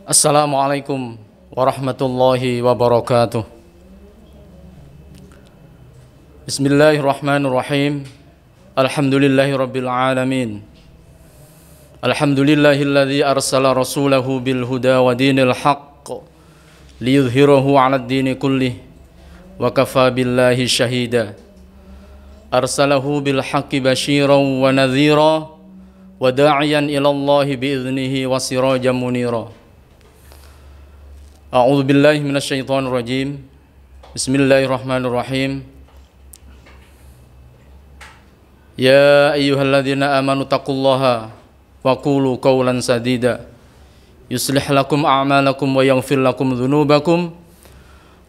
Assalamualaikum warahmatullahi wabarakatuh. Bismillahirrahmanirrahim. Alhamdulillahi rabbil alamin. Alhamdulillahilladzi arsala rasulahu bil huda wa dinil haqq liyudhhirahu 'alad dini kullih wa kafa billahi syahida. Arsalahu bil haqqi basyiran wa nadhira wa da'iyan ila Allahi bi idnihi wa sirajan munira. A'udzu billahi minasyaitonir rajim. Bismillahirrahmanirrahim. Ya ayyuhalladzina amanu taqullaha wa qulu qawlan sadida yuslih lakum a'malakum wa yaghfir lakum dzunubakum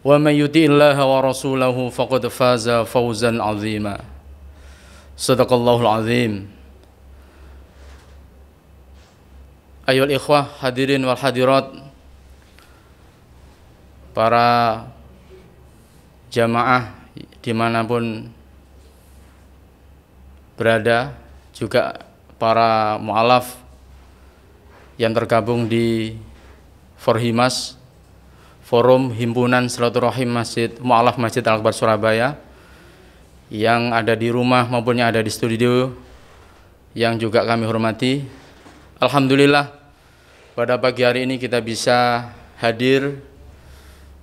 wa may yuti'illaha wa rasulahu faqad faza fawzan 'azima. Shadaqallahul 'azim. Ayyuhal ikhwah hadirin wal hadirat, para jamaah dimanapun berada, juga para mu'alaf yang tergabung di Forhimas, Forum Himpunan Silaturahim Masjid Mu'alaf Masjid Al-Akbar Surabaya, yang ada di rumah maupun yang ada di studio, yang juga kami hormati. Alhamdulillah, pada pagi hari ini kita bisa hadir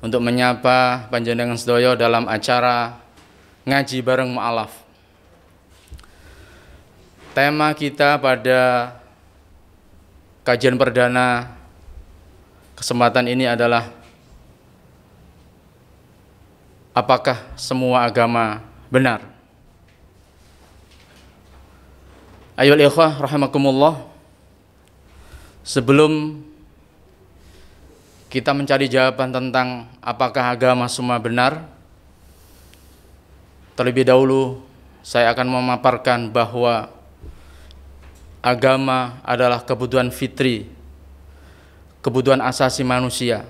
untuk menyapa panjenengan sedaya dalam acara ngaji bareng mu'alaf. Tema kita pada kajian perdana kesempatan ini adalah apakah semua agama benar? Ayyuhal ikhwah rahimakumullah, sebelum kita mencari jawaban tentang apakah agama semua benar, terlebih dahulu saya akan memaparkan bahwa agama adalah kebutuhan fitri, kebutuhan asasi manusia.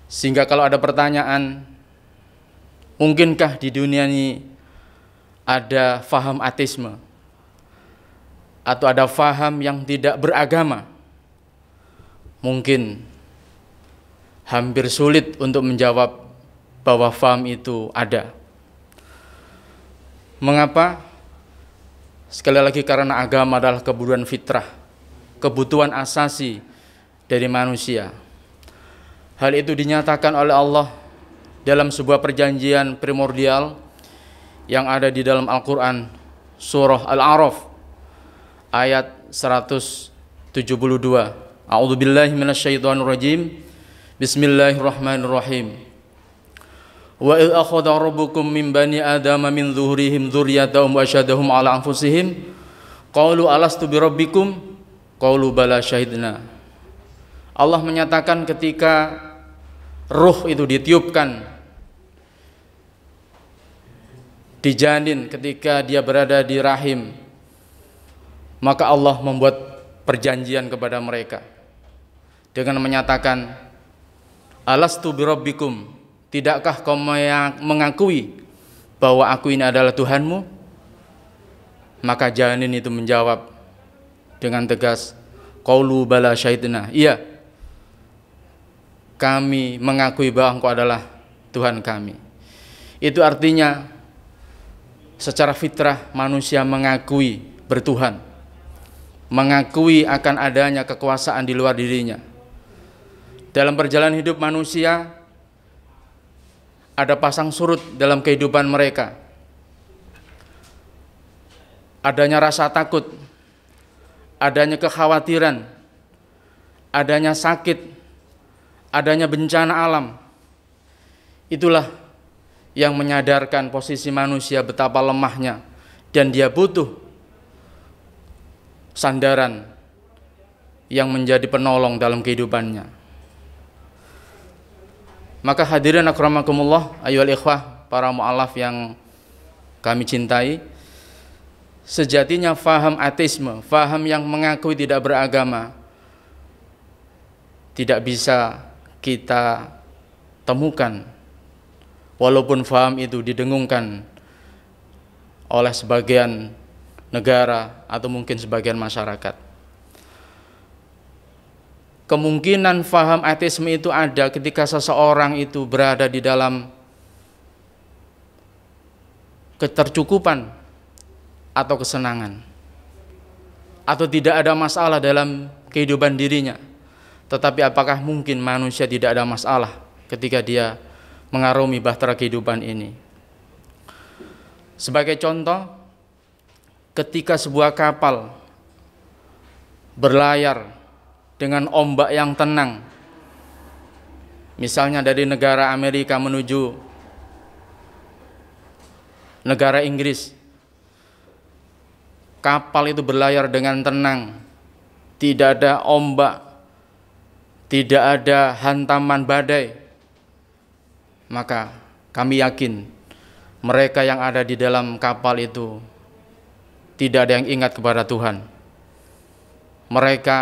Sehingga kalau ada pertanyaan, mungkinkah di dunia ini ada faham ateisme atau ada faham yang tidak beragama? Mungkin hampir sulit untuk menjawab bahwa faham itu ada. Mengapa? Sekali lagi, karena agama adalah kebutuhan fitrah, kebutuhan asasi dari manusia. Hal itu dinyatakan oleh Allah dalam sebuah perjanjian primordial yang ada di dalam Al-Quran, surah Al-A'raf ayat 172. A'udzu billahi minasyaitonir rajim. Bismillahirrahmanirrahim. Wa idh akhadha rabbukum min bani adama min zuhurihim dzurriyyatahum wa asyhadahum ala anfusihim qalu alastu birabbikum qalu bala syahidna. Allah menyatakan ketika ruh itu ditiupkan di janin, ketika dia berada di rahim, maka Allah membuat perjanjian kepada mereka dengan menyatakan, alastu birabbikum, tidakkah kau mengakui bahwa aku ini adalah Tuhanmu? Maka janin itu menjawab dengan tegas, qaulu bala syahidna, iya, kami mengakui bahwa Engkau adalah Tuhan kami. Itu artinya secara fitrah manusia mengakui bertuhan, mengakui akan adanya kekuasaan di luar dirinya. Dalam perjalanan hidup manusia ada pasang surut dalam kehidupan mereka. Adanya rasa takut, adanya kekhawatiran, adanya sakit, adanya bencana alam. Itulah yang menyadarkan posisi manusia betapa lemahnya, dan dia butuh sandaran yang menjadi penolong dalam kehidupannya. Maka hadirin akramakumullah, ayyuhal ikhwah, para mu'alaf yang kami cintai, sejatinya faham ateisme, faham yang mengakui tidak beragama, tidak bisa kita temukan, walaupun faham itu didengungkan oleh sebagian negara atau mungkin sebagian masyarakat. kemungkinan faham ateisme itu ada ketika seseorang itu berada di dalam ketercukupan atau kesenangan, atau tidak ada masalah dalam kehidupan dirinya. Tetapi apakah mungkin manusia tidak ada masalah ketika dia mengarungi bahtera kehidupan ini? Sebagai contoh, ketika sebuah kapal berlayar dengan ombak yang tenang, misalnya dari negara Amerika menuju negara Inggris, kapal itu berlayar dengan tenang, tidak ada ombak, tidak ada hantaman badai, maka kami yakin mereka yang ada di dalam kapal itu tidak ada yang ingat kepada Tuhan. Mereka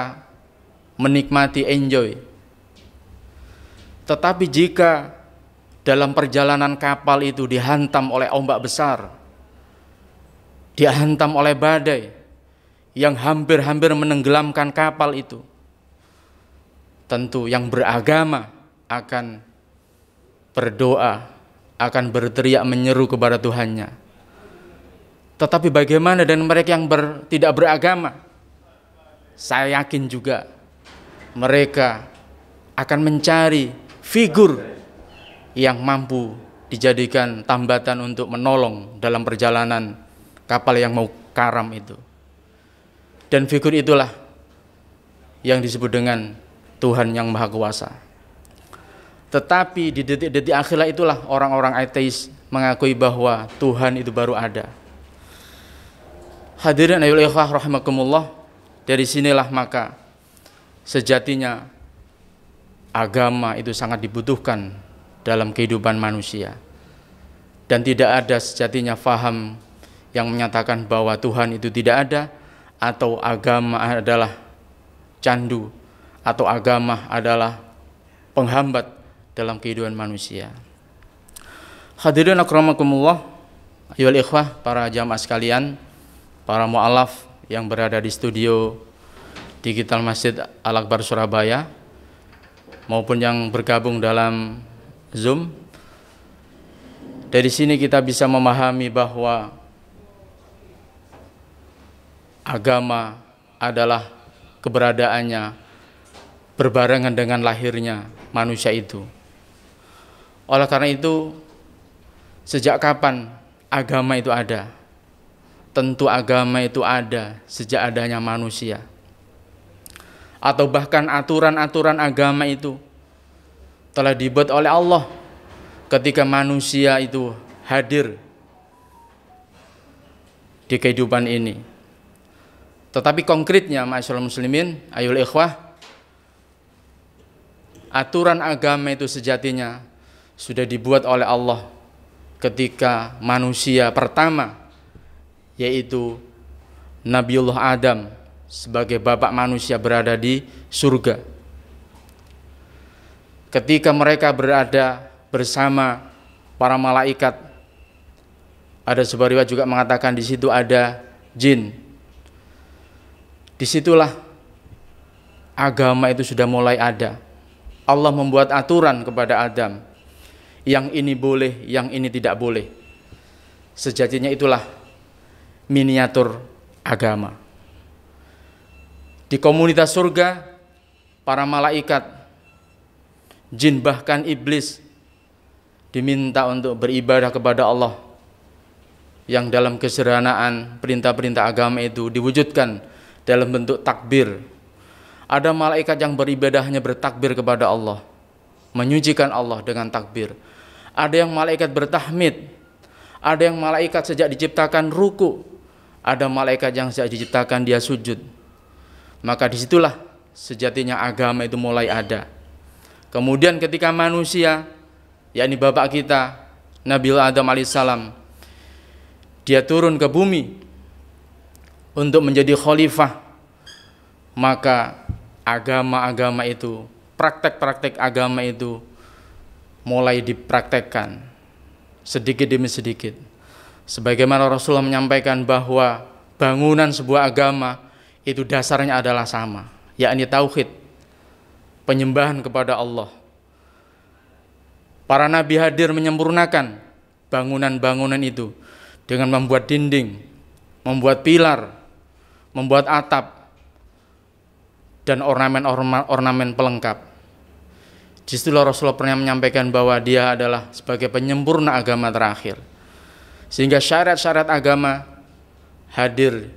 menikmati, enjoy. Tetapi jika dalam perjalanan kapal itu dihantam oleh ombak besar, dihantam oleh badai yang hampir-hampir menenggelamkan kapal itu, tentu yang beragama akan berdoa, akan berteriak menyeru kepada Tuhannya. Tetapi bagaimana dengan mereka yang tidak beragama? Saya yakin juga mereka akan mencari figur yang mampu dijadikan tambatan untuk menolong dalam perjalanan kapal yang mau karam itu. Dan figur itulah yang disebut dengan Tuhan yang Maha Kuasa. Tetapi di detik-detik akhirat itulah orang-orang ateis mengakui bahwa Tuhan itu baru ada. Hadirin ayyuhal ikhwah rahimakumullah, dari sinilah maka sejatinya agama itu sangat dibutuhkan dalam kehidupan manusia. Dan tidak ada sejatinya faham yang menyatakan bahwa Tuhan itu tidak ada, atau agama adalah candu, atau agama adalah penghambat dalam kehidupan manusia. Hadirin akramakumullah, ayyuhal ikhwah, para jamaah sekalian, para mu'alaf yang berada di studio digital Masjid Al-Akbar Surabaya maupun yang bergabung dalam Zoom. Dari sini kita bisa memahami bahwa agama adalah keberadaannya berbarengan dengan lahirnya manusia itu. Oleh karena itu, sejak kapan agama itu ada? Tentu agama itu ada sejak adanya manusia. Atau bahkan aturan-aturan agama itu telah dibuat oleh Allah ketika manusia itu hadir di kehidupan ini. Tetapi konkretnya, ma'asyiral muslimin, ayyuhal ikhwah, aturan agama itu sejatinya sudah dibuat oleh Allah ketika manusia pertama, yaitu Nabiullah Adam sebagai bapak manusia berada di surga. Ketika mereka berada bersama para malaikat, ada sebuah riwayat juga mengatakan di situ ada jin. Disitulah agama itu sudah mulai ada. Allah membuat aturan kepada Adam, yang ini boleh, yang ini tidak boleh. Sejatinya itulah miniatur agama. Di komunitas surga, para malaikat, jin bahkan iblis diminta untuk beribadah kepada Allah, yang dalam kesederhanaan perintah-perintah agama itu diwujudkan dalam bentuk takbir. Ada malaikat yang beribadah hanya bertakbir kepada Allah, menyucikan Allah dengan takbir. Ada yang malaikat bertahmid, ada yang malaikat sejak diciptakan ruku, ada malaikat yang sejak diciptakan dia sujud. Maka disitulah sejatinya agama itu mulai ada. Kemudian ketika manusia, yakni bapak kita Nabi Adam alaihissalam, dia turun ke bumi untuk menjadi khalifah, maka agama-agama itu, praktek-praktek agama itu mulai dipraktekkan sedikit demi sedikit. Sebagaimana Rasulullah menyampaikan bahwa bangunan sebuah agama itu dasarnya adalah sama, yakni tauhid. penyembahan kepada Allah. Para nabi hadir menyempurnakan bangunan-bangunan itu dengan membuat dinding, membuat pilar, membuat atap, dan ornamen-ornamen pelengkap. Disitulah Rasulullah pernah menyampaikan bahwa dia adalah sebagai penyempurna agama terakhir. Sehingga syariat-syariat agama hadir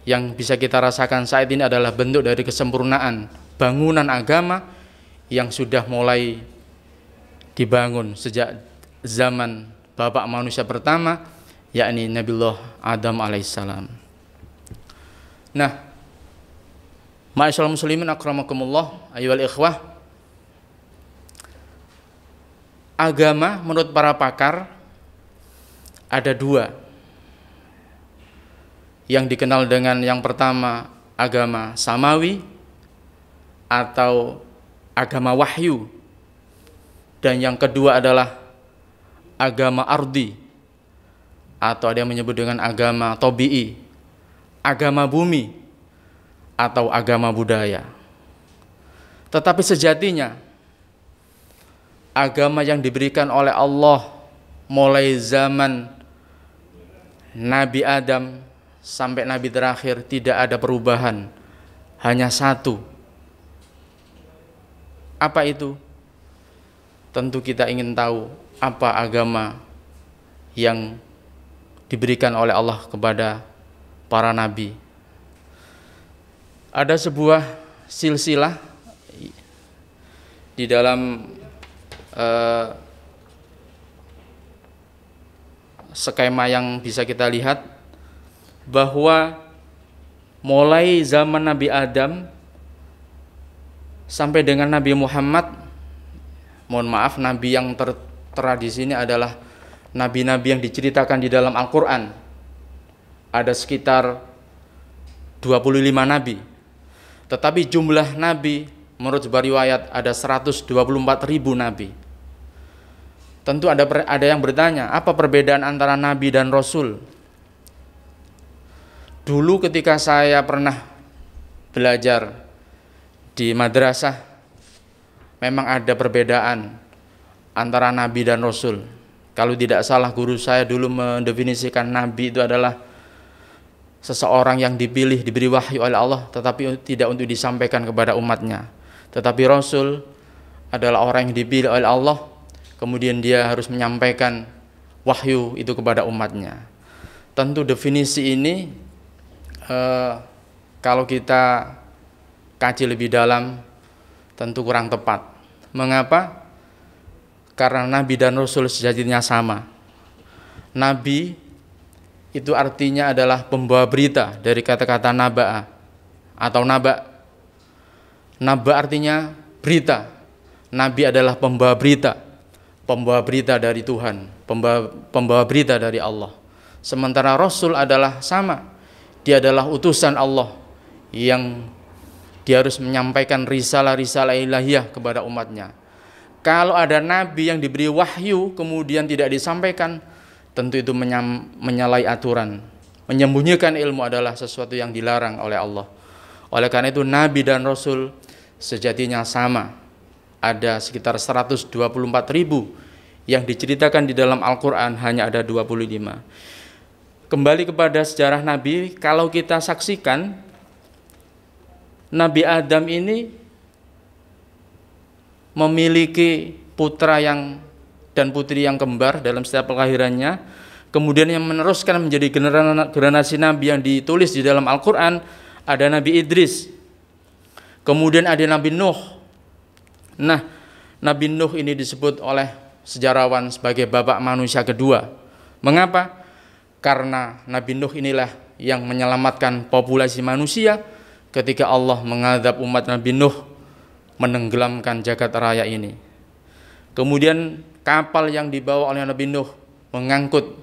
yang bisa kita rasakan saat ini adalah bentuk dari kesempurnaan bangunan agama yang sudah mulai dibangun sejak zaman bapak manusia pertama, yakni Nabiullah Adam alaihissalam. Nah, ma'asyiral muslimin akramakumullah ayyuhal ikhwah, agama menurut para pakar ada dua, yang dikenal dengan yang pertama agama samawi atau agama wahyu, dan yang kedua adalah agama ardi atau ada yang menyebut dengan agama tabi'i, agama bumi atau agama budaya. Tetapi sejatinya agama yang diberikan oleh Allah mulai zaman Nabi Adam sampai Nabi terakhir tidak ada perubahan, hanya satu. Apa itu? Tentu kita ingin tahu apa agama yang diberikan oleh Allah kepada para nabi. Ada sebuah silsilah di dalam skema yang bisa kita lihat bahwa mulai zaman Nabi Adam sampai dengan Nabi Muhammad, mohon maaf, nabi yang tertera di sini adalah nabi-nabi yang diceritakan di dalam Al-Qur'an. Ada sekitar 25 nabi. Tetapi jumlah nabi menurut sebuah riwayat ada 124.000 nabi. Tentu ada yang bertanya, apa perbedaan antara nabi dan rasul? Dulu ketika saya pernah belajar di madrasah, memang ada perbedaan antara nabi dan rasul. Kalau tidak salah, guru saya dulu mendefinisikan nabi itu adalah seseorang yang dipilih, diberi wahyu oleh Allah, tetapi tidak untuk disampaikan kepada umatnya. Tetapi rasul adalah orang yang dipilih oleh Allah, kemudian dia harus menyampaikan wahyu itu kepada umatnya. Tentu definisi ini kalau kita kaji lebih dalam tentu kurang tepat. Mengapa? Karena nabi dan rasul sejatinya sama. Nabi itu artinya adalah pembawa berita, dari kata-kata naba'a atau naba. Naba artinya berita. Nabi adalah pembawa berita dari Tuhan, pembawa berita dari Allah. Sementara rasul adalah sama, dia adalah utusan Allah yang dia harus menyampaikan risalah-risalah ilahiyah kepada umatnya. Kalau ada nabi yang diberi wahyu kemudian tidak disampaikan, tentu itu menyalahi aturan. Menyembunyikan ilmu adalah sesuatu yang dilarang oleh Allah. Oleh karena itu nabi dan rasul sejatinya sama. Ada sekitar 124.000 yang diceritakan di dalam Al-Quran, hanya ada 25. Kembali kepada sejarah nabi, kalau kita saksikan Nabi Adam ini memiliki putra dan putri yang kembar dalam setiap kelahirannya. Kemudian yang meneruskan menjadi generasi nabi yang ditulis di dalam Al-Quran ada Nabi Idris, kemudian ada Nabi Nuh. Nah, Nabi Nuh ini disebut oleh sejarawan sebagai bapak manusia kedua. Mengapa? Karena Nabi Nuh inilah yang menyelamatkan populasi manusia ketika Allah mengadab umat Nabi Nuh menenggelamkan jagat raya ini. Kemudian kapal yang dibawa oleh Nabi Nuh mengangkut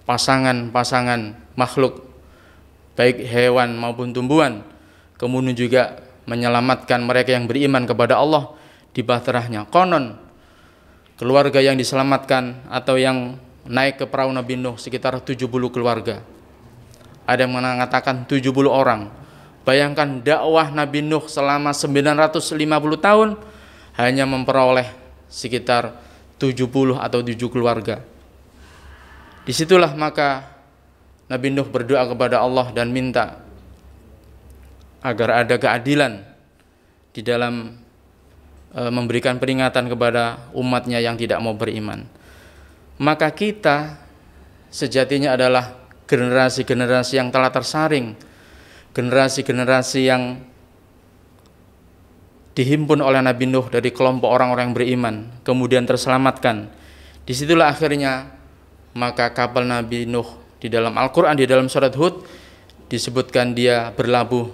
pasangan-pasangan makhluk, baik hewan maupun tumbuhan, kemudian juga menyelamatkan mereka yang beriman kepada Allah di bahterahnya. Konon keluarga yang diselamatkan atau yang naik ke perahu Nabi Nuh sekitar 70 keluarga. Ada yang mengatakan 70 orang, Bayangkan dakwah Nabi Nuh selama 950 tahun hanya memperoleh sekitar 70 atau 7 keluarga. Disitulah maka Nabi Nuh berdoa kepada Allah dan minta agar ada keadilan di dalam memberikan peringatan kepada umatnya yang tidak mau beriman. Maka kita sejatinya adalah generasi-generasi yang telah tersaring, generasi-generasi yang dihimpun oleh Nabi Nuh dari kelompok orang-orang yang beriman, kemudian terselamatkan. Disitulah akhirnya maka kapal Nabi Nuh di dalam Al-Quran, di dalam surat Hud disebutkan dia berlabuh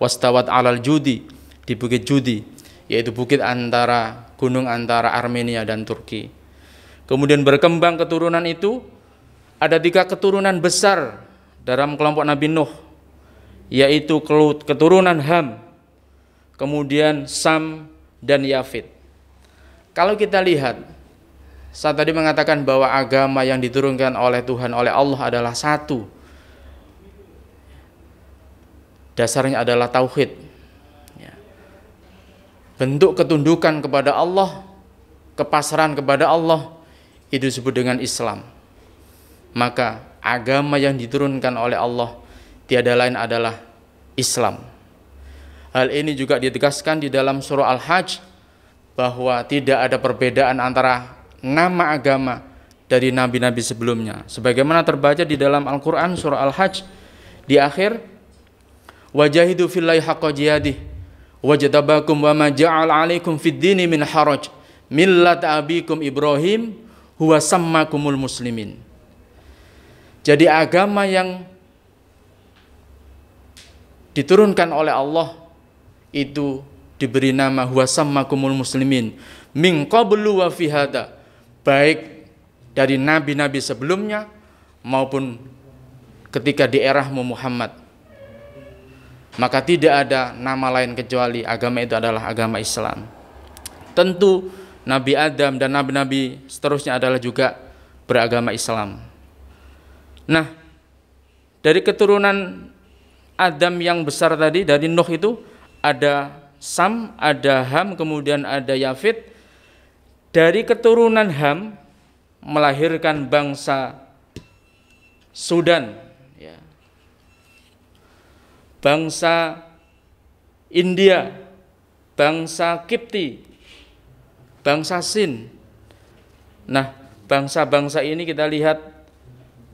wastawat alal judi, di bukit Judi, yaitu bukit gunung antara Armenia dan Turki. Kemudian berkembang keturunan itu, ada 3 keturunan besar dalam kelompok Nabi Nuh, yaitu keturunan Ham, kemudian Sam dan Yafid. Kalau kita lihat, saya tadi mengatakan bahwa agama yang diturunkan oleh Tuhan, oleh Allah adalah satu. Dasarnya adalah tauhid. Bentuk ketundukan kepada Allah, kepasrahan kepada Allah, itu disebut dengan Islam. Maka agama yang diturunkan oleh Allah tiada lain adalah Islam. Hal ini juga ditegaskan di dalam surah Al-Hajj bahwa tidak ada perbedaan antara nama agama dari nabi-nabi sebelumnya. Sebagaimana terbaca di dalam Al-Quran surah Al-Hajj di akhir, wajahidu fillahi haqqa jihadih wajtabakum wa ma ja'ala 'alaikum fid dini min haraj millata abikum Ibrahim huwa sammakumul muslimin. Jadi agama yang diturunkan oleh Allah itu diberi nama huwa sammakumul muslimin min qablu wa fi hada, baik dari nabi-nabi sebelumnya maupun ketika di erahmu Muhammad. Maka tidak ada nama lain kecuali agama itu adalah agama Islam. Tentu Nabi Adam dan nabi-nabi seterusnya adalah juga beragama Islam. Nah, dari keturunan Adam yang besar tadi, dari Nuh itu ada Sam, ada Ham, kemudian ada Yafid. Dari keturunan Ham melahirkan bangsa Sudan, ya, bangsa India, bangsa Kipti, bangsa Sin. Nah, bangsa-bangsa ini kita lihat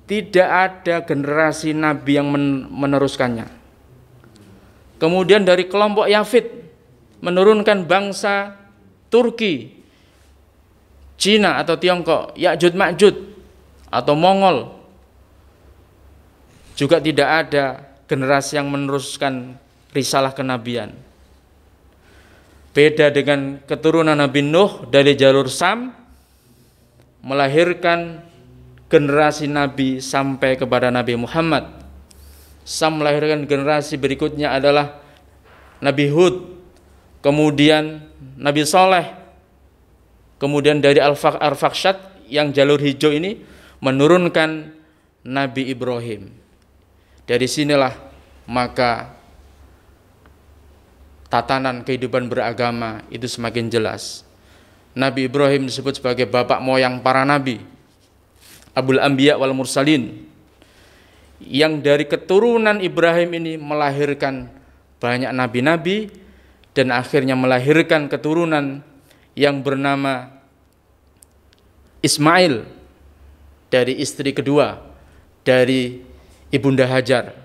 tidak ada generasi nabi yang meneruskannya. Kemudian dari kelompok Yafid menurunkan bangsa Turki, Cina atau Tiongkok, Ya'jud Ma'jud atau Mongol. Juga tidak ada generasi yang meneruskan risalah kenabian. Beda dengan keturunan Nabi Nuh dari jalur Sam, melahirkan generasi nabi sampai kepada Nabi Muhammad. Sam melahirkan generasi berikutnya adalah Nabi Hud, kemudian Nabi Saleh, kemudian dari Al-Fakhsyad yang jalur hijau ini menurunkan Nabi Ibrahim. Dari sinilah maka tatanan kehidupan beragama itu semakin jelas. Nabi Ibrahim disebut sebagai bapak moyang para nabi, Abul Anbiya wal Mursalin, yang dari keturunan Ibrahim ini melahirkan banyak nabi-nabi dan akhirnya melahirkan keturunan yang bernama Ismail dari istri kedua dari Ibunda Hajar.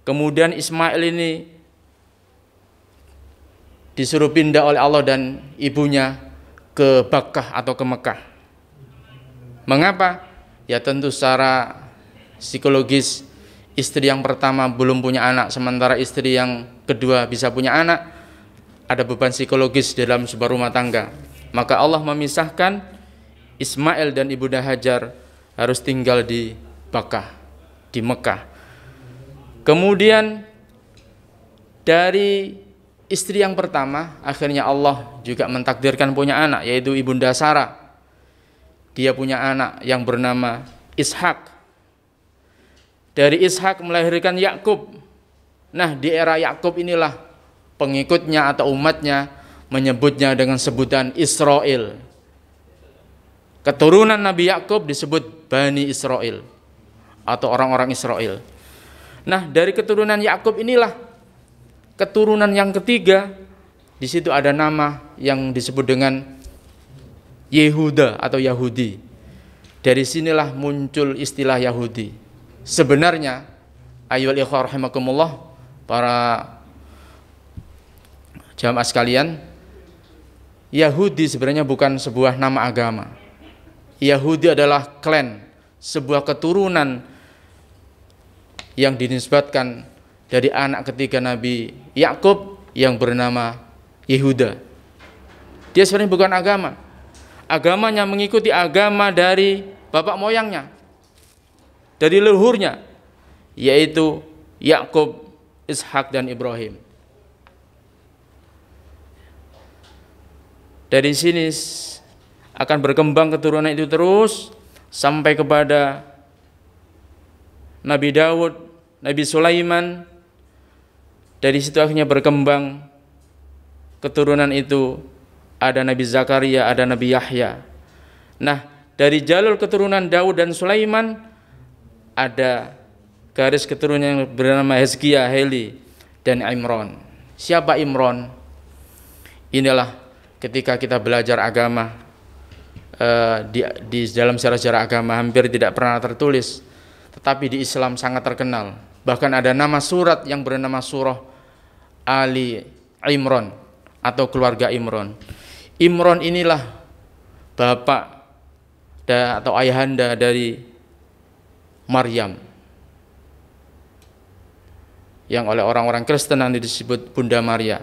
Kemudian Ismail ini disuruh pindah oleh Allah dan ibunya ke Bakkah atau ke Mekah. Mengapa? Ya tentu secara psikologis istri yang pertama belum punya anak, sementara istri yang kedua bisa punya anak, ada beban psikologis dalam sebuah rumah tangga. Maka Allah memisahkan Ismail dan Ibunda Hajar harus tinggal di Bakkah, di Mekah. Kemudian dari istri yang pertama akhirnya Allah juga mentakdirkan punya anak, yaitu Ibunda Sarah. Dia punya anak yang bernama Ishak. Dari Ishak melahirkan Yakub. Nah, di era Yakub inilah pengikutnya atau umatnya menyebutnya dengan sebutan Israel. Keturunan Nabi Yakub disebut Bani Israel atau orang-orang Israel. Nah, dari keturunan Yakub inilah keturunan yang ketiga, di situ ada nama yang disebut dengan Yehuda atau Yahudi. Dari sinilah muncul istilah Yahudi. Sebenarnya, ayyuhal ikhwah rahimakumullah, para jamaah sekalian, Yahudi sebenarnya bukan sebuah nama agama. Yahudi adalah klan, sebuah keturunan yang dinisbatkan dari anak ketiga Nabi Yakub yang bernama Yehuda. Dia sebenarnya bukan agama. Agamanya mengikuti agama dari bapak moyangnya, dari leluhurnya, yaitu Yakub, Ishak dan Ibrahim. Dari sini akan berkembang keturunan itu terus sampai kepada Nabi Daud, Nabi Sulaiman. Dari situ akhirnya berkembang keturunan itu, ada Nabi Zakaria, ada Nabi Yahya. Nah, dari jalur keturunan Daud dan Sulaiman ada garis keturunan yang bernama Hezkia, Heli dan Imron. Siapa Imron? Inilah ketika kita belajar agama, di dalam sejarah-sejarah agama hampir tidak pernah tertulis, tetapi di Islam sangat terkenal. Bahkan ada nama surat yang bernama surah Ali Imron atau keluarga Imron. Imron inilah bapak atau ayahanda dari Maryam, yang oleh orang-orang Kristen nanti disebut Bunda Maria.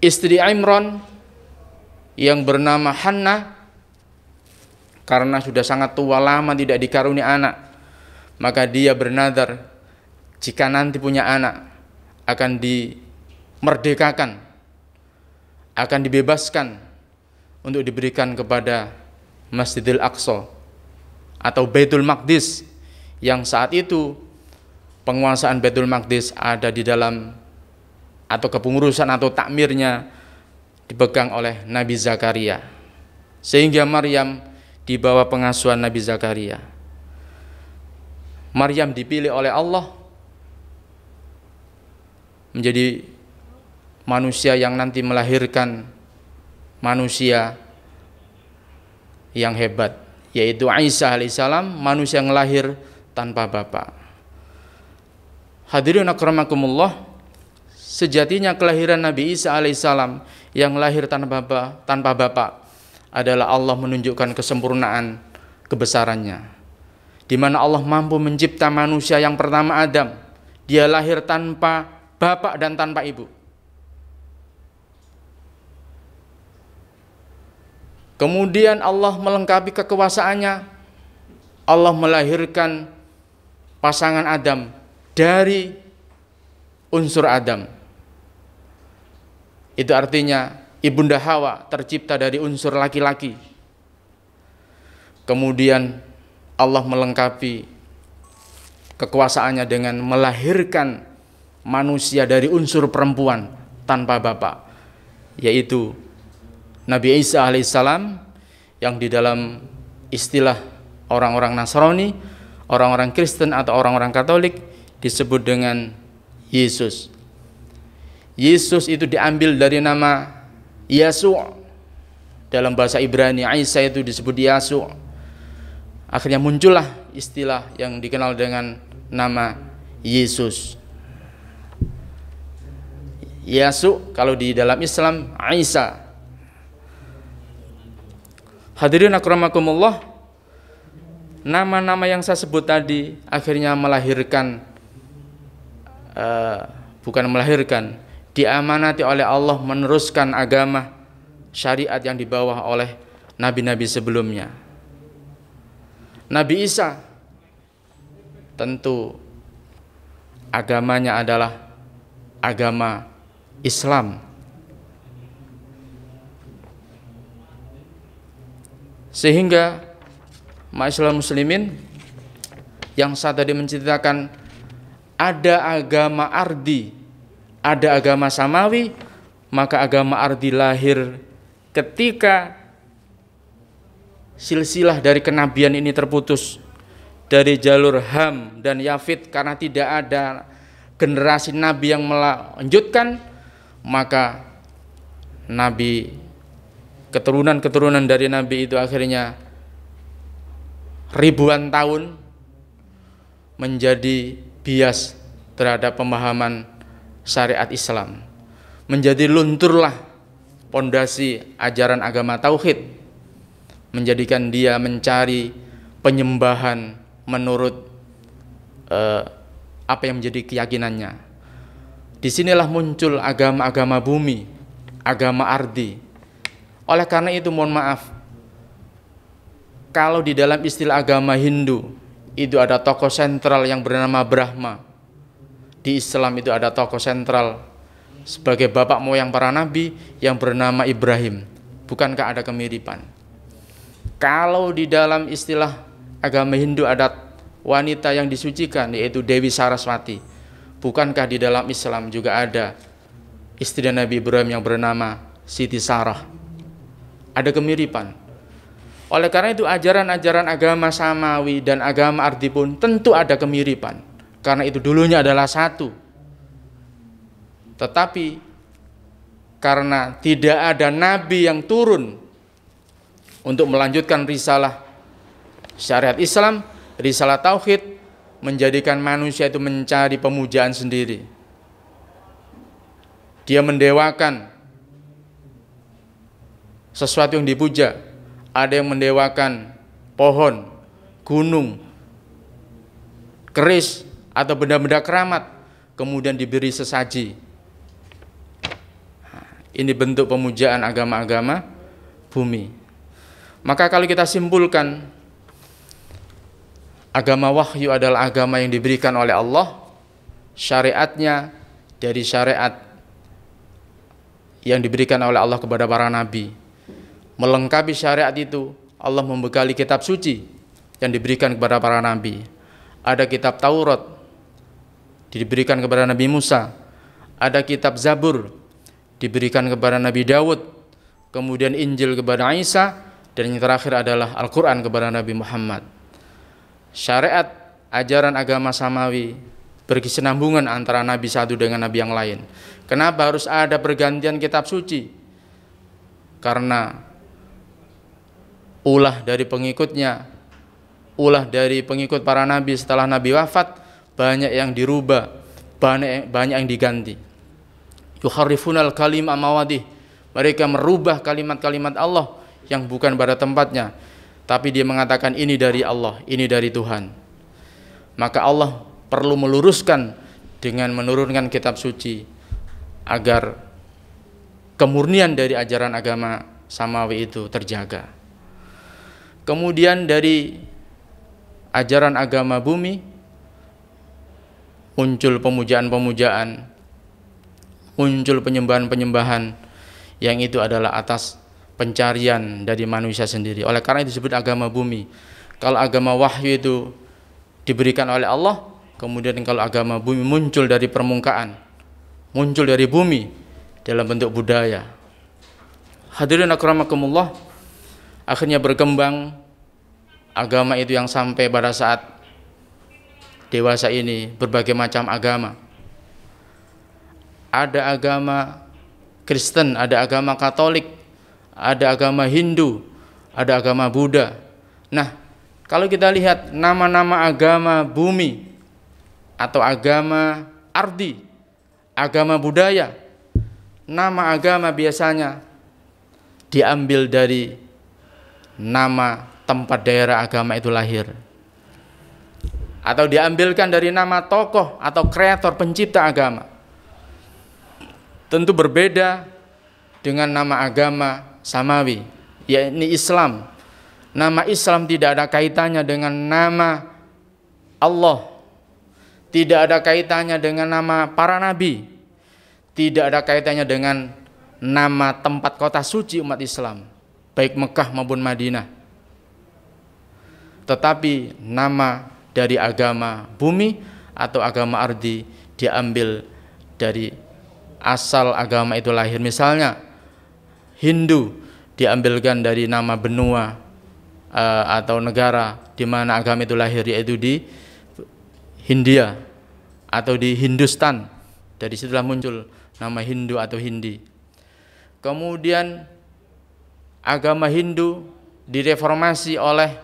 Istri Imron yang bernama Hannah, karena sudah sangat tua lama tidak dikaruniai anak, maka dia bernadar jika nanti punya anak akan dimerdekakan, akan dibebaskan untuk diberikan kepada Masjidil Aqsa atau Baitul Maqdis, yang saat itu penguasaan Baitul Maqdis ada di dalam, atau kepengurusan atau takmirnya dipegang oleh Nabi Zakaria, sehingga Maryam di bawah pengasuhan Nabi Zakaria. Maryam dipilih oleh Allah menjadi manusia yang nanti melahirkan manusia yang hebat, yaitu Isa alaihissalam, manusia yang lahir tanpa bapak. Hadirin akramakumullah, sejatinya kelahiran Nabi Isa alaihissalam yang lahir tanpa bapak adalah Allah menunjukkan kesempurnaan kebesarannya, di mana Allah mampu mencipta manusia yang pertama Adam, dia lahir tanpa bapak dan tanpa ibu. Kemudian Allah melengkapi kekuasaannya, Allah melahirkan pasangan Adam dari unsur Adam. Itu artinya Ibunda Hawa tercipta dari unsur laki-laki. Kemudian Allah melengkapi kekuasaannya dengan melahirkan manusia dari unsur perempuan tanpa bapak, yaitu Nabi Isa alaihissalam, yang di dalam istilah orang-orang Nasrani, orang-orang Kristen atau orang-orang Katolik disebut dengan Yesus. Yesus itu diambil dari nama Yasu'. Dalam bahasa Ibrani Isa itu disebut Yasu'. Akhirnya muncullah istilah yang dikenal dengan nama Yesus. Yasu' kalau di dalam Islam Isa. Hadirin akramakumullah, nama-nama yang saya sebut tadi akhirnya melahirkan, diamanati oleh Allah meneruskan agama syariat yang dibawa oleh nabi-nabi sebelumnya. Nabi Isa tentu agamanya adalah agama Islam, sehingga ma'asyiral muslimin, yang saya tadi menceritakan ada agama ardi, ada agama samawi, maka agama ardi lahir ketika silsilah dari kenabian ini terputus dari jalur Ham dan Yafid, karena tidak ada generasi nabi yang melanjutkan, maka nabi, keturunan-keturunan dari nabi itu akhirnya ribuan tahun menjadi bias terhadap pemahaman syariat Islam, menjadi lunturlah pondasi ajaran agama tauhid, menjadikan dia mencari penyembahan menurut apa yang menjadi keyakinannya. Disinilah muncul agama-agama bumi, agama ardi. Oleh karena itu mohon maaf, kalau di dalam istilah agama Hindu itu ada tokoh sentral yang bernama Brahma, di Islam itu ada tokoh sentral sebagai bapak moyang para nabi yang bernama Ibrahim. Bukankah ada kemiripan? Kalau di dalam istilah agama Hindu ada wanita yang disucikan, yaitu Dewi Saraswati, bukankah di dalam Islam juga ada istri Nabi Ibrahim yang bernama Siti Sarah? Ada kemiripan. Oleh karena itu ajaran-ajaran agama samawi dan agama ardi pun tentu ada kemiripan, karena itu dulunya adalah satu. Tetapi karena tidak ada nabi yang turun untuk melanjutkan risalah syariat Islam, risalah tauhid, menjadikan manusia itu mencari pemujaan sendiri. Dia mendewakan sesuatu yang dipuja. Ada yang mendewakan pohon, gunung, keris, atau benda-benda keramat, kemudian diberi sesaji. Ini bentuk pemujaan agama-agama bumi. Maka kalau kita simpulkan, agama wahyu adalah agama yang diberikan oleh Allah, syariatnya dari syariat yang diberikan oleh Allah kepada para nabi. Melengkapi syariat itu, Allah membekali kitab suci yang diberikan kepada para nabi. Ada kitab Taurat diberikan kepada Nabi Musa, ada kitab Zabur diberikan kepada Nabi Daud, kemudian Injil kepada Isa, dan yang terakhir adalah Al-Quran kepada Nabi Muhammad. Syariat ajaran agama samawi berkesinambungan antara nabi satu dengan nabi yang lain. Kenapa harus ada pergantian kitab suci? Karena ulah dari pengikutnya, ulah dari pengikut para nabi setelah nabi wafat, banyak yang dirubah, banyak yang diganti. Yuharrifunal kalim amawadih, mereka merubah kalimat-kalimat Allah yang bukan pada tempatnya, tapi dia mengatakan ini dari Allah, ini dari Tuhan. Maka Allah perlu meluruskan dengan menurunkan kitab suci agar kemurnian dari ajaran agama samawi itu terjaga. Kemudian dari ajaran agama bumi muncul pemujaan-pemujaan, muncul penyembahan-penyembahan yang itu adalah atas pencarian dari manusia sendiri. Oleh karena itu disebut agama bumi. Kalau agama wahyu itu diberikan oleh Allah, kemudian kalau agama bumi muncul dari permukaan, muncul dari bumi dalam bentuk budaya. Hadirin akramakumullah, akhirnya berkembang agama itu yang sampai pada saat dewasa ini berbagai macam agama. Ada agama Kristen, ada agama Katolik, ada agama Hindu, ada agama Buddha. Nah, kalau kita lihat nama-nama agama bumi atau agama ardi, agama budaya, nama agama biasanya diambil dari nama tempat daerah agama itu lahir, atau diambilkan dari nama tokoh atau kreator pencipta agama. Tentu berbeda dengan nama agama samawi, yakni Islam. Nama Islam tidak ada kaitannya dengan nama Allah, tidak ada kaitannya dengan nama para nabi, tidak ada kaitannya dengan nama tempat kota suci umat Islam, baik Mekah maupun Madinah. Tetapi nama dari agama bumi atau agama ardi diambil dari asal agama itu lahir. Misalnya Hindu diambilkan dari nama benua atau negara di mana agama itu lahir, yaitu di Hindia atau di Hindustan. Dari situlah muncul nama Hindu atau Hindi. Kemudian agama Hindu direformasi oleh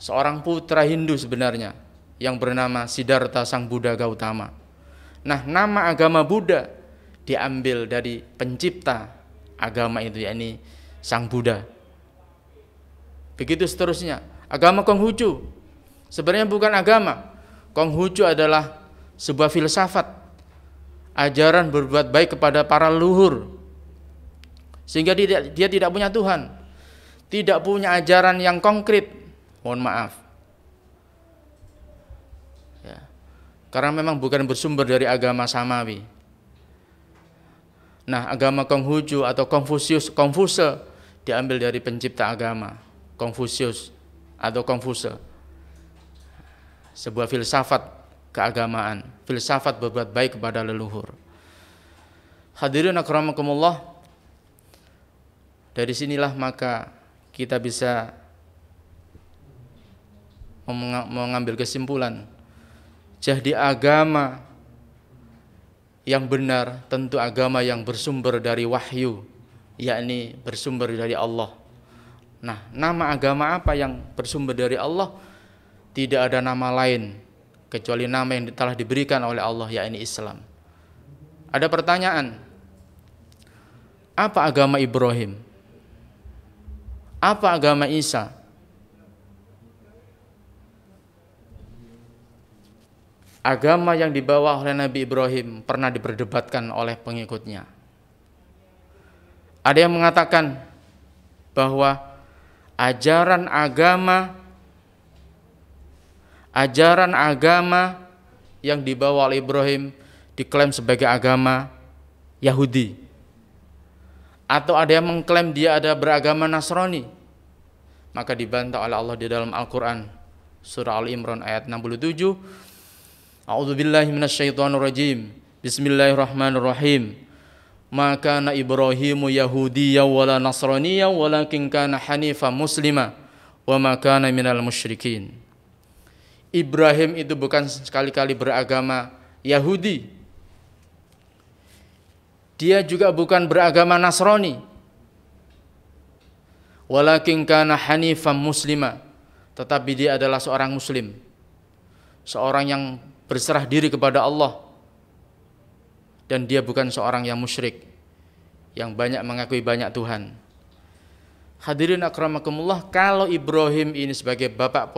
seorang putra Hindu sebenarnya yang bernama Siddhartha Sang Buddha Gautama. Nah, nama agama Buddha diambil dari pencipta agama itu, yakni Sang Buddha. Begitu seterusnya. Agama Konghucu sebenarnya bukan agama. Konghucu adalah sebuah filsafat, ajaran berbuat baik kepada para leluhur, sehingga dia tidak punya Tuhan, tidak punya ajaran yang konkret. Mohon maaf ya, karena memang bukan bersumber dari agama Samawi. Nah, agama Konghucu atau Konfusius, Konfuse diambil dari pencipta agama Konfusius atau Konfuse, sebuah filsafat keagamaan, filsafat berbuat baik kepada leluhur. Hadirin akramakumullah, dari sinilah maka kita bisa mengambil kesimpulan, jadi agama yang benar tentu agama yang bersumber dari wahyu, yakni bersumber dari Allah. Nah, nama agama apa yang bersumber dari Allah? Tidak ada nama lain kecuali nama yang telah diberikan oleh Allah, yakni Islam. Ada pertanyaan, apa agama Ibrahim? Apa agama Isa? Agama yang dibawa oleh Nabi Ibrahim pernah diperdebatkan oleh pengikutnya. Ada yang mengatakan bahwa ajaran agama yang dibawa oleh Ibrahim diklaim sebagai agama Yahudi. Atau ada yang mengklaim dia ada beragama Nasrani. Maka dibantah oleh Allah di dalam Al-Quran surah Al-Imran ayat 67. A'udzubillahi minasyaitonirrajim. Bismillahirrahmanirrahim. Ma kana Ibrahimu Yahudiyyan wala Nasraniyyan walakin kana hanifan muslima wa ma kana minal musyrikin. Ibrahim itu bukan sekali-kali beragama Yahudi. Dia juga bukan beragama Nasrani. Walakin kana hanifan muslima, tetapi dia adalah seorang muslim, seorang yang berserah diri kepada Allah, dan dia bukan seorang yang musyrik yang banyak mengakui banyak Tuhan. Hadirin akramakumullah, kalau Ibrahim ini sebagai bapak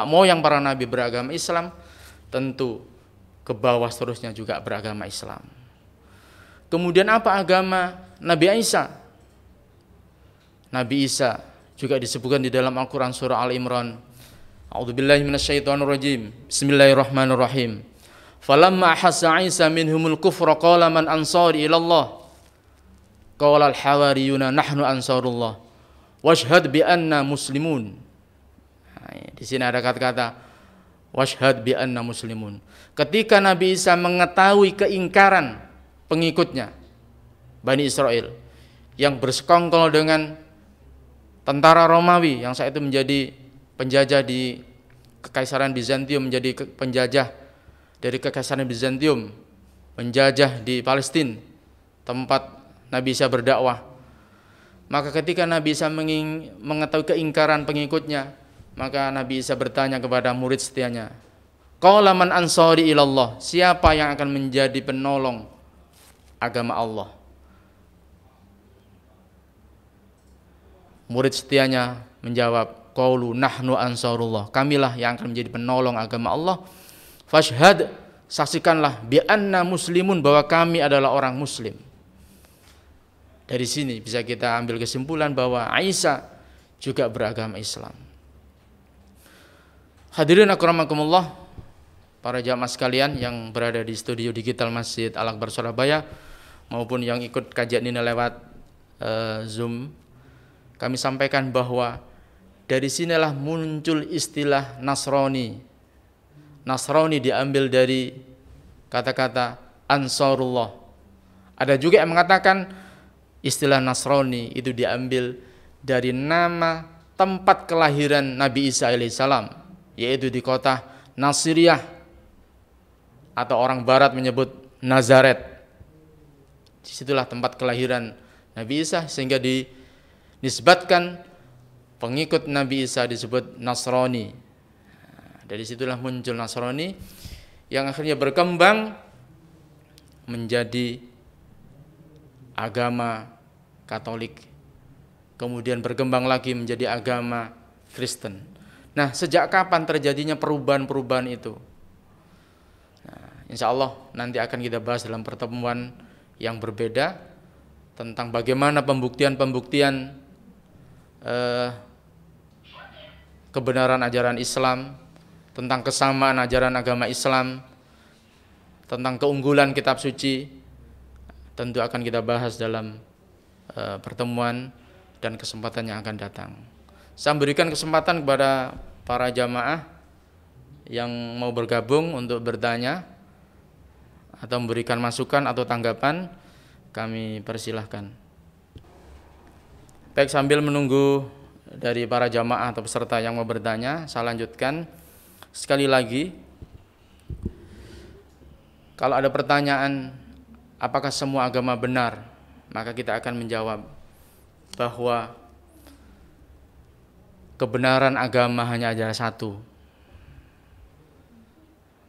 moyang para nabi beragama Islam, tentu ke bawah seterusnya juga beragama Islam. Kemudian apa agama Nabi Isa? Nabi Isa juga disebutkan di dalam Al-Quran surah Al-Imran. A'udzubillahi minasyaitonirrajim. Bismillahirrahmanirrahim. Falamma ahassa Isa minhumul kufra qala man ansari ila Allah? Qala al-hawariyuna nahnu ansarullah. Washhad bi anna muslimun. Di sini ada kata-kata washhad bi anna muslimun. Ketika Nabi Isa mengetahui keingkaran pengikutnya Bani Israel yang bersekongkol dengan tentara Romawi yang saat itu menjadi penjajah di Kekaisaran Bizantium, menjadi penjajah dari Kekaisaran Bizantium, penjajah di Palestina tempat Nabi Isa berdakwah. Maka ketika Nabi Isa mengetahui keingkaran pengikutnya, maka Nabi Isa bertanya kepada murid setianya, qala man ansari ilallah, siapa yang akan menjadi penolong agama Allah? Murid setianya menjawab, qaulu nahnu ansarullah, kamilah yang akan menjadi penolong agama Allah. Fashhad, saksikanlah, bi anna muslimun, bahwa kami adalah orang muslim. Dari sini bisa kita ambil kesimpulan bahwa Isa juga beragama Islam. Hadirin akramakumullah, para jamaah sekalian yang berada di studio digital Masjid Al-Akbar Surabaya maupun yang ikut kajian ini lewat Zoom, kami sampaikan bahwa dari sinilah muncul istilah Nasrani. Nasrani diambil dari kata-kata Ansarullah. Ada juga yang mengatakan istilah Nasrani itu diambil dari nama tempat kelahiran Nabi Isa alaihissalam, yaitu di kota Nasiriyah, atau orang barat menyebut Nazaret. Disitulah tempat kelahiran Nabi Isa, sehingga dinisbatkan pengikut Nabi Isa disebut Nasrani. Dari situlah muncul Nasrani yang akhirnya berkembang menjadi agama Katolik, kemudian berkembang lagi menjadi agama Kristen. Nah, sejak kapan terjadinya perubahan-perubahan itu? Nah, insya Allah nanti akan kita bahas dalam pertemuan yang berbeda tentang bagaimana pembuktian-pembuktian kebenaran ajaran Islam, tentang kesamaan ajaran agama Islam, tentang keunggulan kitab suci. Tentu akan kita bahas dalam pertemuan dan kesempatan yang akan datang. Saya berikan kesempatan kepada para jamaah yang mau bergabung untuk bertanya atau memberikan masukan atau tanggapan, kami persilahkan. Baik, sambil menunggu dari para jamaah atau peserta yang mau bertanya, saya lanjutkan. Sekali lagi, kalau ada pertanyaan apakah semua agama benar, maka kita akan menjawab bahwa kebenaran agama hanya ada satu.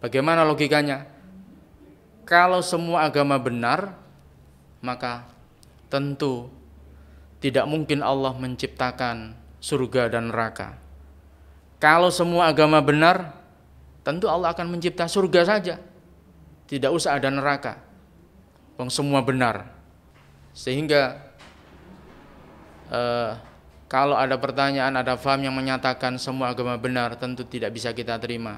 Bagaimana logikanya? Kalau semua agama benar, maka tentu tidak mungkin Allah menciptakan surga dan neraka. Kalau semua agama benar, tentu Allah akan mencipta surga saja, tidak usah ada neraka. Semua benar. Sehingga kalau ada pertanyaan, ada faham yang menyatakan semua agama benar, tentu tidak bisa kita terima.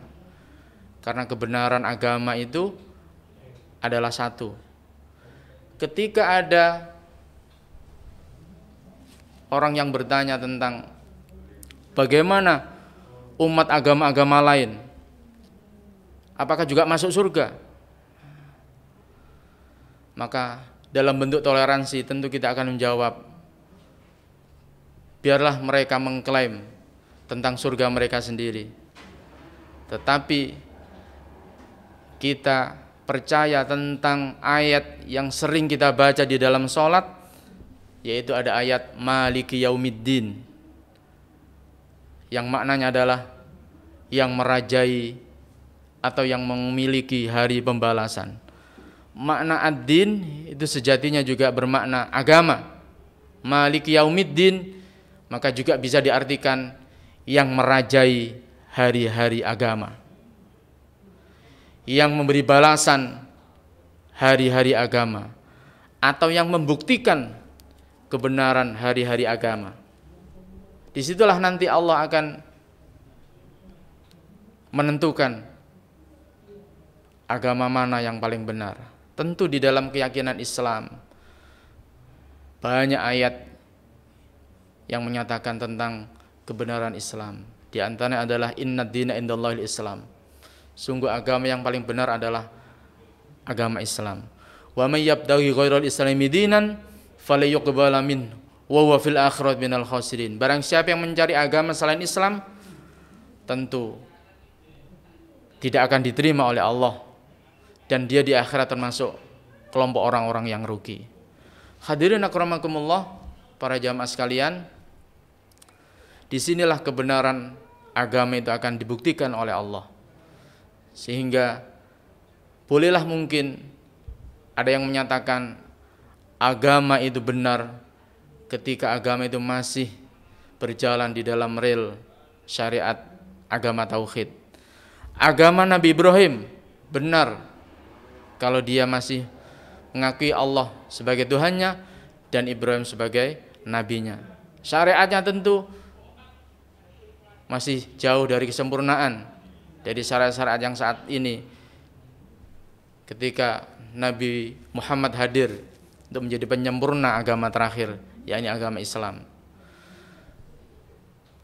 Karena kebenaran agama itu adalah satu. Ketika ada orang yang bertanya tentang bagaimana umat agama-agama lain, apakah juga masuk surga? Maka dalam bentuk toleransi tentu kita akan menjawab, biarlah mereka mengklaim tentang surga mereka sendiri. Tetapi kita percaya tentang ayat yang sering kita baca di dalam sholat, yaitu ada ayat Maliki Yaumiddin, yang maknanya adalah yang merajai atau yang memiliki hari pembalasan. Makna ad-din itu sejatinya juga bermakna agama. Maliki Yaumiddin maka juga bisa diartikan yang merajai hari-hari agama, yang memberi balasan hari-hari agama, atau yang membuktikan kebenaran hari-hari agama. Disitulah nanti Allah akan menentukan agama mana yang paling benar. Tentu di dalam keyakinan Islam banyak ayat yang menyatakan tentang kebenaran Islam. Di antaranya adalah innad dina indallahil Islam. Sungguh agama yang paling benar adalah agama Islam. Wa may yabtaghi ghairal islami dinan falyuqbala min wa huwa fil akhirati minal khasirin. Barang siapa yang mencari agama selain Islam, tentu tidak akan diterima oleh Allah, dan dia di akhirat termasuk kelompok orang-orang yang rugi. Hadirin akramakumullah, para jamaah sekalian, disinilah kebenaran agama itu akan dibuktikan oleh Allah. Sehingga bolehlah mungkin ada yang menyatakan agama itu benar ketika agama itu masih berjalan di dalam rel syariat agama tauhid. Agama Nabi Ibrahim benar kalau dia masih mengakui Allah sebagai Tuhannya dan Ibrahim sebagai nabinya. Syariatnya tentu masih jauh dari kesempurnaan dari syariat-syariat yang saat ini, ketika Nabi Muhammad hadir untuk menjadi penyempurna agama terakhir, yakni agama Islam.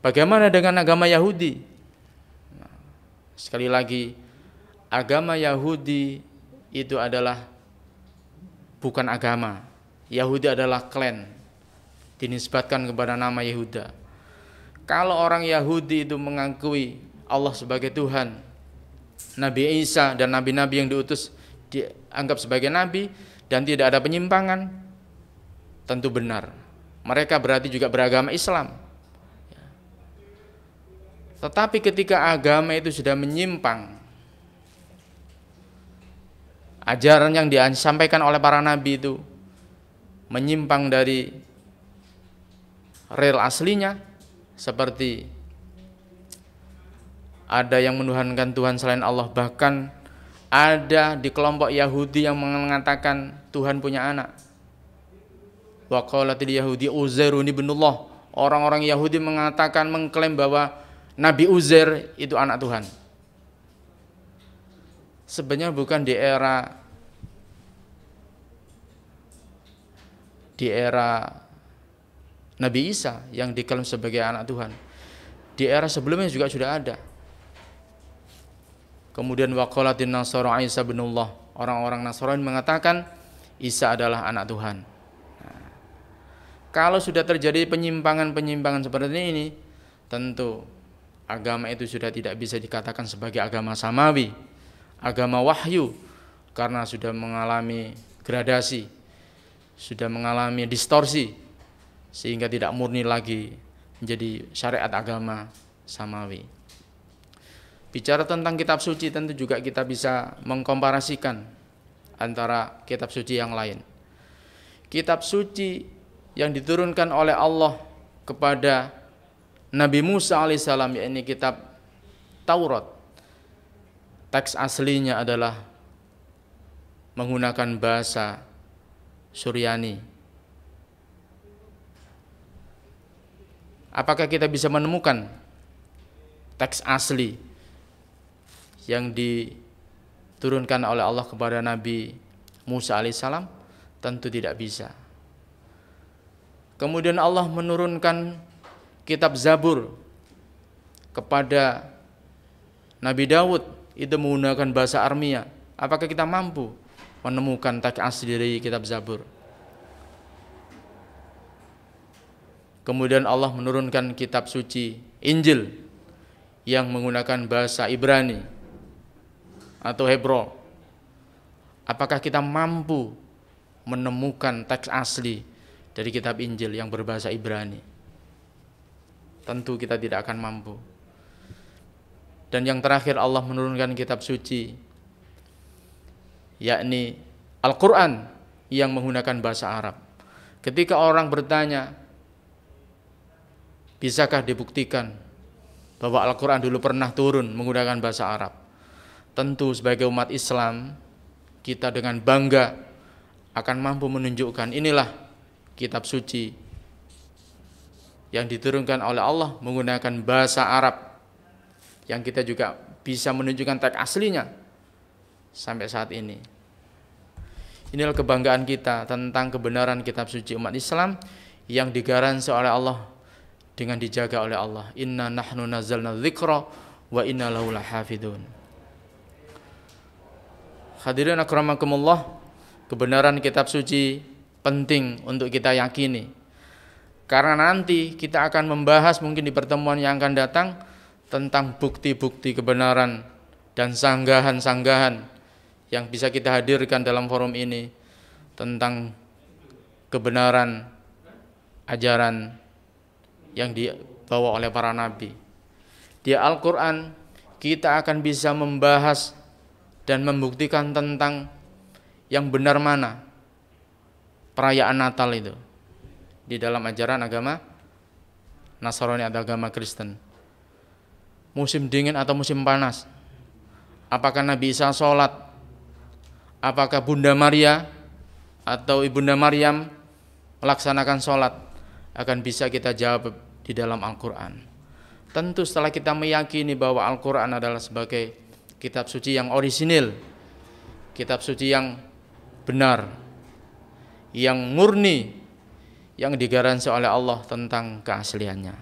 Bagaimana dengan agama Yahudi? Sekali lagi, agama Yahudi itu adalah bukan agama. Yahudi adalah klan, dinisbatkan kepada nama Yehuda. Kalau orang Yahudi itu mengakui Allah sebagai Tuhan, Nabi Isa dan nabi-nabi yang diutus dianggap sebagai nabi dan tidak ada penyimpangan, tentu benar. Mereka berarti juga beragama Islam. Tetapi ketika agama itu sudah menyimpang, ajaran yang disampaikan oleh para nabi itu menyimpang dari rel aslinya, seperti ada yang menuhankan Tuhan selain Allah, bahkan ada di kelompok Yahudi yang mengatakan Tuhan punya anak. Wa qalatil yahudi Uzairun ibnullah. Orang-orang Yahudi mengatakan, mengklaim bahwa Nabi Uzair itu anak Tuhan. Sebenarnya bukan di era Nabi Isa yang diklaim sebagai anak Tuhan. Di era sebelumnya juga sudah ada. Kemudian waqalatin nasara Isa binullah. Orang-orang Nasrani mengatakan Isa adalah anak Tuhan. Nah, kalau sudah terjadi penyimpangan-penyimpangan seperti ini, tentu agama itu sudah tidak bisa dikatakan sebagai agama samawi, agama wahyu, karena sudah mengalami gradasi, sudah mengalami distorsi, sehingga tidak murni lagi menjadi syariat agama samawi. Bicara tentang kitab suci, tentu juga kita bisa mengkomparasikan antara kitab suci yang lain. Kitab suci yang diturunkan oleh Allah kepada Nabi Musa alaihissalam, yakni kitab Taurat, teks aslinya adalah menggunakan bahasa Suryani. Apakah kita bisa menemukan teks asli yang diturunkan oleh Allah kepada Nabi Musa alaihissalam? Tentu tidak bisa. Kemudian Allah menurunkan kitab Zabur kepada Nabi Daud, itu menggunakan bahasa Armia. Apakah kita mampu menemukan teks asli dari kitab Zabur? Kemudian Allah menurunkan kitab suci Injil yang menggunakan bahasa Ibrani atau Hebrew. Apakah kita mampu menemukan teks asli dari kitab Injil yang berbahasa Ibrani? Tentu kita tidak akan mampu. Dan yang terakhir, Allah menurunkan kitab suci, yakni Al-Quran yang menggunakan bahasa Arab. Ketika orang bertanya, bisakah dibuktikan bahwa Al-Quran dulu pernah turun menggunakan bahasa Arab? Tentu sebagai umat Islam, kita dengan bangga akan mampu menunjukkan inilah kitab suci yang diturunkan oleh Allah menggunakan bahasa Arab, yang kita juga bisa menunjukkan teks aslinya sampai saat ini. Inilah kebanggaan kita tentang kebenaran kitab suci umat Islam yang digaransi oleh Allah dengan dijaga oleh Allah. Inna nahnu nazzalna dzikra wa inna lahu lahafidun. Hadirin akramakumullah, kebenaran kitab suci penting untuk kita yakini. Karena nanti kita akan membahas mungkin di pertemuan yang akan datang tentang bukti-bukti kebenaran dan sanggahan-sanggahan yang bisa kita hadirkan dalam forum ini tentang kebenaran ajaran yang dibawa oleh para nabi. Di Al-Quran kita akan bisa membahas dan membuktikan tentang yang benar mana perayaan Natal itu di dalam ajaran agama Nasrani atau agama Kristen. Musim dingin atau musim panas, apakah Nabi Isa sholat, apakah Bunda Maria atau Ibunda Maryam melaksanakan sholat, akan bisa kita jawab di dalam Al-Quran. Tentu setelah kita meyakini bahwa Al-Quran adalah sebagai kitab suci yang orisinil, kitab suci yang benar, yang murni, yang digaransi oleh Allah tentang keasliannya.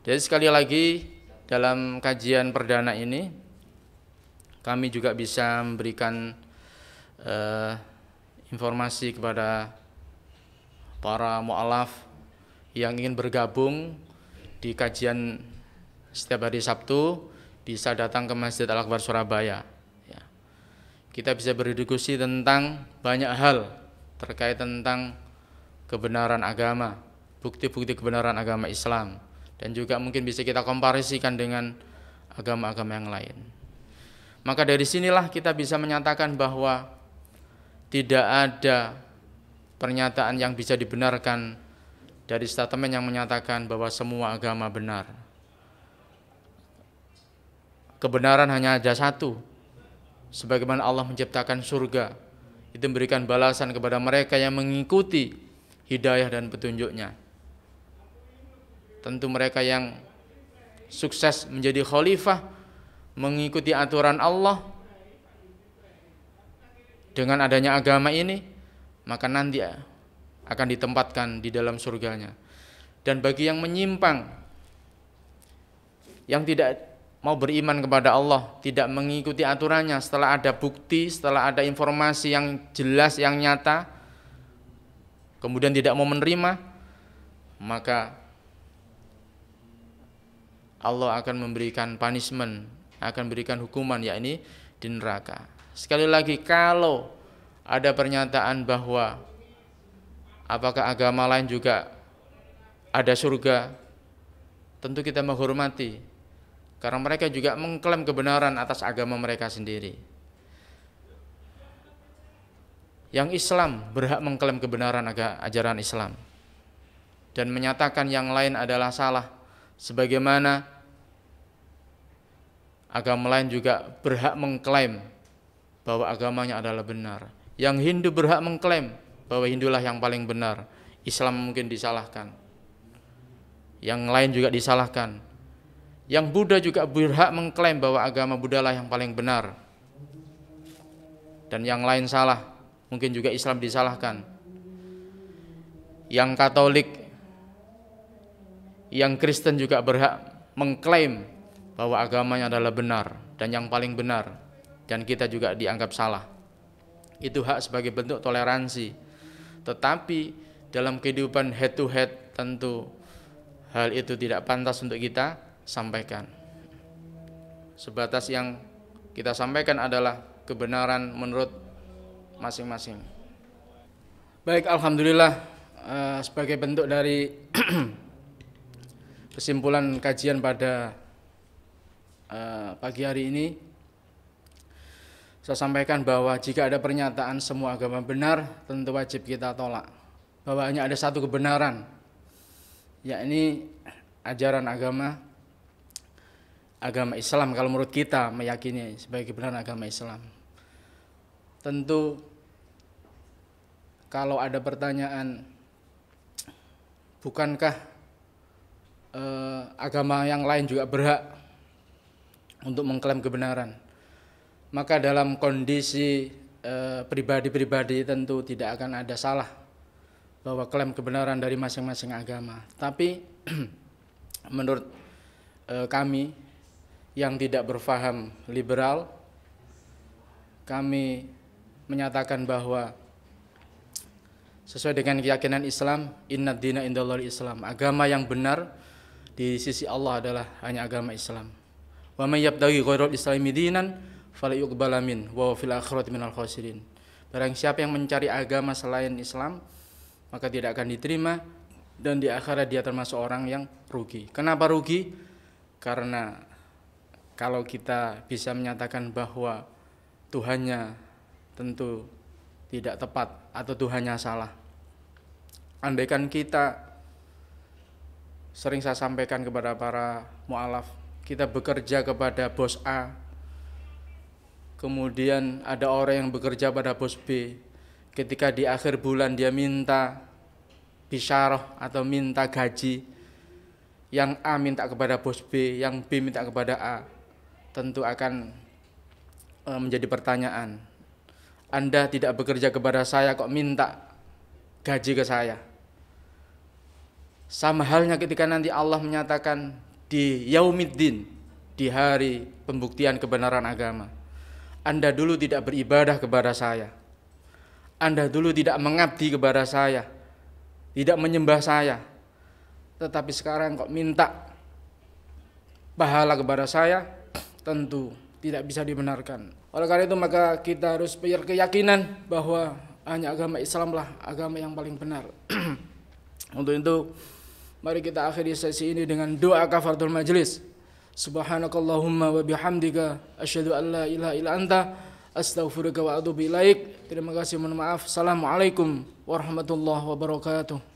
Jadi sekali lagi dalam kajian perdana ini kami juga bisa memberikan informasi kepada para mu'alaf yang ingin bergabung di kajian setiap hari Sabtu, bisa datang ke Masjid Al-Akbar Surabaya. Ya. Kita bisa berdiskusi tentang banyak hal terkait tentang kebenaran agama, bukti-bukti kebenaran agama Islam, dan juga mungkin bisa kita komparisikan dengan agama-agama yang lain. Maka dari sinilah kita bisa menyatakan bahwa tidak ada pernyataan yang bisa dibenarkan dari statement yang menyatakan bahwa semua agama benar. Kebenaran hanya ada satu. Sebagaimana Allah menciptakan surga, itu memberikan balasan kepada mereka yang mengikuti hidayah dan petunjuknya. Tentu mereka yang sukses menjadi khalifah, mengikuti aturan Allah dengan adanya agama ini, maka nanti akan ditempatkan di dalam surganya. Dan bagi yang menyimpang, yang tidak mau beriman kepada Allah, tidak mengikuti aturannya, setelah ada bukti, setelah ada informasi yang jelas, yang nyata, kemudian tidak mau menerima, maka Allah akan memberikan punishment, akan memberikan hukuman, yakni di neraka. Sekali lagi, kalau ada pernyataan bahwa apakah agama lain juga ada surga, tentu kita menghormati, karena mereka juga mengklaim kebenaran atas agama mereka sendiri. Yang Islam berhak mengklaim kebenaran ajaran Islam dan menyatakan yang lain adalah salah, sebagaimana agama lain juga berhak mengklaim bahwa agamanya adalah benar. Yang Hindu berhak mengklaim bahwa Hindulah yang paling benar. Islam mungkin disalahkan, yang lain juga disalahkan. Yang Buddha juga berhak mengklaim bahwa agama Buddha lah yang paling benar, dan yang lain salah, mungkin juga Islam disalahkan. Yang Katolik, yang Kristen juga berhak mengklaim bahwa agamanya adalah benar dan yang paling benar, dan kita juga dianggap salah. Itu hak sebagai bentuk toleransi. Tetapi dalam kehidupan head to head, tentu hal itu tidak pantas untuk kita sampaikan. Sebatas yang kita sampaikan adalah kebenaran menurut masing-masing. Baik, alhamdulillah, sebagai bentuk dari kesimpulan kajian pada pagi hari ini, saya sampaikan bahwa jika ada pernyataan semua agama benar, tentu wajib kita tolak. Bahwa hanya ada satu kebenaran, yakni ajaran agama Islam, kalau menurut kita meyakini sebagai kebenaran agama Islam. Tentu kalau ada pertanyaan, bukankah agama yang lain juga berhak untuk mengklaim kebenaran? Maka dalam kondisi pribadi-pribadi tentu tidak akan ada salah bahwa klaim kebenaran dari masing-masing agama. Tapi menurut kami yang tidak berfaham liberal, kami menyatakan bahwa sesuai dengan keyakinan Islam, inna dina indallahil Islam, agama yang benar di sisi Allah adalah hanya agama Islam. Wa may yabtaghi ghairal islami dinan fala yuqbala min wa fil akhirati minal khasirin. Barang siapa yang mencari agama selain Islam, maka tidak akan diterima, dan di akhirat dia termasuk orang yang rugi. Kenapa rugi? Karena kalau kita bisa menyatakan bahwa Tuhannya tentu tidak tepat atau Tuhannya salah. Andaikan kita, sering saya sampaikan kepada para mu'alaf, kita bekerja kepada bos A, kemudian ada orang yang bekerja pada bos B, ketika di akhir bulan dia minta bisyarah atau minta gaji, yang A minta kepada bos B, yang B minta kepada A, tentu akan menjadi pertanyaan. Anda tidak bekerja kepada saya kok minta gaji ke saya? Sama halnya ketika nanti Allah menyatakan di yaumiddin, di hari pembuktian kebenaran agama, Anda dulu tidak beribadah kepada saya. Anda dulu tidak mengabdi kepada saya, tidak menyembah saya. Tetapi sekarang kok minta pahala kepada saya, tentu tidak bisa dibenarkan. Oleh karena itu maka kita harus berkeyakinan bahwa hanya agama Islamlah agama yang paling benar. Untuk itu mari kita akhiri sesi ini dengan doa kafaratul majlis. Subhanakallahumma wa bihamdika asyhadu an la ilaha illa anta astaghfiruka wa atubu ilaik. Terima kasih, mohon maaf. Assalamualaikum warahmatullahi wabarakatuh.